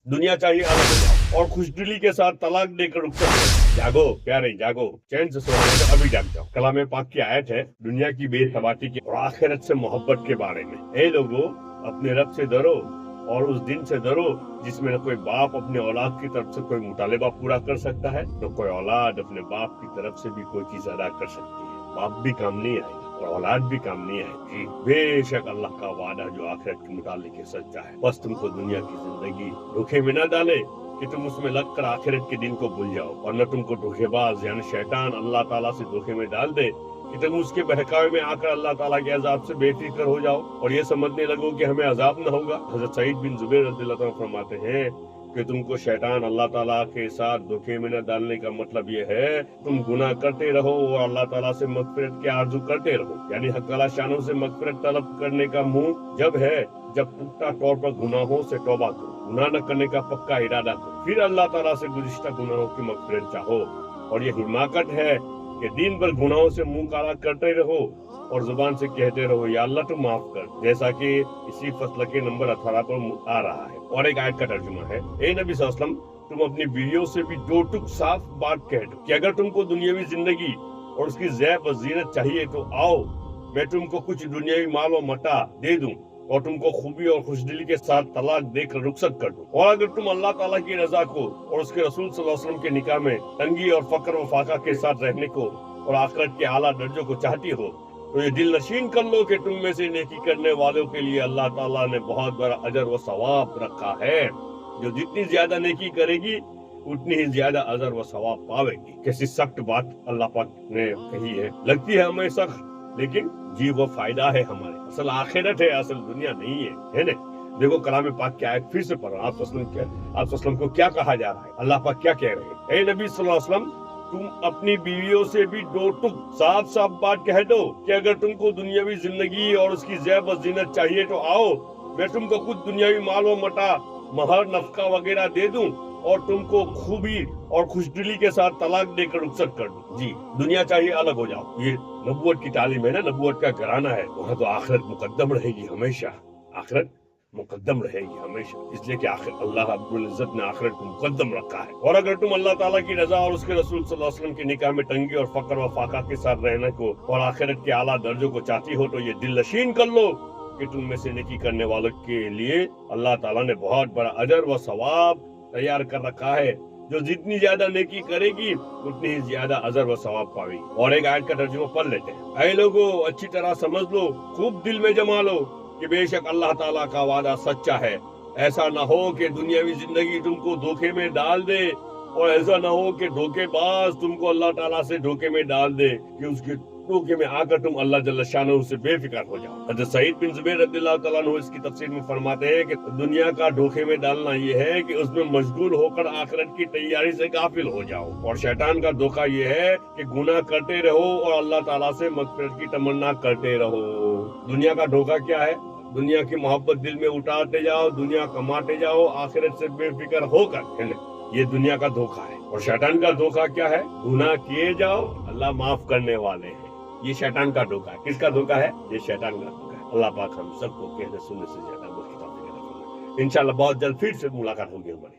दुनिया चाहिए अलग हो जाओ और खुशदिली के साथ तलाक देकर रुखसत करो। जागो प्यारे जागो, चैन से सोना है तो अभी जाग जाओ। कलाम पाक की आयत है दुनिया की बेतबाती के और आखिरत से मोहब्बत के बारे में। ए लोगो, अपने रब से डरो और उस दिन से डरो जिसमें न कोई बाप अपने औलाद की तरफ से कोई मुतालिबा पूरा कर सकता है, न कोई औलाद अपने बाप की तरफ से भी कोई चीज अदा कर सकती है। बाप भी काम नहीं आएगा और औलाद भी काम नहीं आएगी। बेशक अल्लाह का वादा जो आखिरत के मुतालिक सच्चा है। बस तुमको दुनिया की जिंदगी धोखे में न डाले कि तुम उसमें लगकर आखिरत के दिन को भूल जाओ, और न तुमको धोखेबाज यानी शैतान अल्लाह ताला से धोखे में डाल दे कि तुम उसके बहकावे में आकर अल्लाह ताला के अजाब से बेफिक्र हो जाओ और ये समझने लगो कि हमें अजाब न होगा। हज़रत सईद बिन जुबैर रज़ियल्लाहु अन्हु फरमाते हैं कि तुमको शैतान अल्लाह ताला के साथ धोखे में न डालने का मतलब ये है तुम गुनाह करते रहो और अल्लाह ताला से मग़फ़िरत की आरज़ू करते रहो। यानी हक़ ताला शानों से मग़फ़िरत तलब करने का मुंह जब है जब पुख्ता तौर पर गुनाहों से तौबा करो, गुनाह न करने का पक्का इरादा करो, फिर अल्लाह ताला से गुज़िश्ता गुनाहों की मग़फ़िरत चाहो। और ये हिमाकत है कि दिन भर गुनाहों से मुंह काला करते रहो और जुबान से कहते रहो या अल्लाह तुम माफ कर, जैसा कि इसी फसल के नंबर 18 पर आ रहा है। और एक आयत का तर्जुमा है, ए नबी सल्लल्लाहु अलैहि वसल्लम, तुम अपनी बीवियों से भी दो टुक साफ बात कह दो कि अगर तुमको दुनियावी जिंदगी और उसकी ज़ैब व ज़ीनत चाहिए तो आओ, मैं तुमको कुछ दुनियावी माल व मता दे दूं और तुमको खूबी और खुशदिली के साथ तलाक देकर रुखसत कर दूं। और अगर तुम अल्लाह ताला की रजा को और उसके रसूल सल्लल्लाहु अलैहि वसल्लम के निकाह में तंगी और फक्र व फाका के साथ रहने को और आखिरत के आला दर्जों को चाहती हो तो ये दिल नशीन कर लो कि तुम में से नेकी करने वालों के लिए अल्लाह ताला ने बहुत बड़ा अजर व सवाब रखा है। जो जितनी ज्यादा नेकी करेगी उतनी ही ज्यादा अजर व सवाब पावेगी। कैसी सख्त बात अल्लाह पाक ने कही है। लगती है हमें सख्त, लेकिन जी वो फायदा है हमारे। असल आखिरत है, असल दुनिया नहीं है ना। देखो कलाम पाक की आयत फिर से पढ़ो। आप वसल्लम को क्या कहा जा रहा है, अल्लाह पाक क्या कह रहे हैं। ए नबी सल्लल्लाहु अलैहि वसल्लम, तुम अपनी बीवियों से भी दो टुक साफ साफ बात कह दो कि अगर तुमको दुनियावी जिंदगी और उसकी ज़ैब व ज़ीनत चाहिए तो आओ, मैं तुमको कुछ दुनियावी माल व मता, महर, नफका वगैरह दे दूं और तुमको खूबी और खुशदिली के साथ तलाक देकर रुखसत कर दूं। जी, दुनिया चाहिए अलग हो जाओ। ये नबूवत की तालीम है ना, नबूवत का घराना है। वहाँ तो आखिरत मुकद्दम रहेगी हमेशा, आखिरत मुकद्दम रहेगी हमेशा, इसलिए कि आखिर अल्लाह रब्बुल इज्जत ने आखिरत को मुकद्दम रखा है। और अगर तुम अल्लाह ताला की रजा और उसके रसूल सल्लल्लाहु अलैहि वसल्लम के निकाह में तंगी और फक्र व फाका के साथ रहने को और आखिरत के आला दर्जों को चाहती हो तो ये दिल नशीन कर लो कि तुम में से नेकी करने वालों के लिए अल्लाह ताला ने बहुत बड़ा अजर व सवाब तैयार कर रखा है। जो जितनी ज्यादा नेकी करेगी उतनी ही ज्यादा अजर व सवाब पाएगी। और एक आयत का तर्जुमा पढ़ लेते हैं। ऐ लोगों, अच्छी तरह समझ लो, खूब दिल में जमा लो कि बेशक अल्लाह ताला का वादा सच्चा है। ऐसा ना हो कि दुनियावी जिंदगी तुमको धोखे में डाल दे और ऐसा ना हो कि धोखेबाज तुमको अल्लाह ताला से धोखे में डाल दे कि उसके धोखे में आकर तुम अल्लाह जल्ल शानहू से बेफिक्र हो जाओ। हज़रत सईद बिन जुबैर रज़ियल्लाहु तआला अन्हु इसकी तफसीर में फरमाते हैं कि दुनिया का धोखे में डालना ये है कि उसमें मशगूल होकर आखिरत की तैयारी से गाफिल हो जाओ, और शैतान का धोखा ये है कि गुनाह करते रहो और अल्लाह ताला से मग़फ़िरत की तमन्ना करते रहो। दुनिया का धोखा क्या है? दुनिया की मोहब्बत दिल में उतारते जाओ, दुनिया कमाते जाओ आखिरत से बेफिक्र होकर, है ना? ये दुनिया का धोखा है। और शैतान का धोखा क्या है? गुनाह किए जाओ, अल्लाह माफ करने वाले हैं। ये शैतान का धोखा है। किसका धोखा है? ये शैतान का धोखा है। अल्लाह पाक हम सबको कहने सुनने से ज्यादा इंशाअल्लाह बहुत जल्द फिर से मुलाकात होगी हमारी।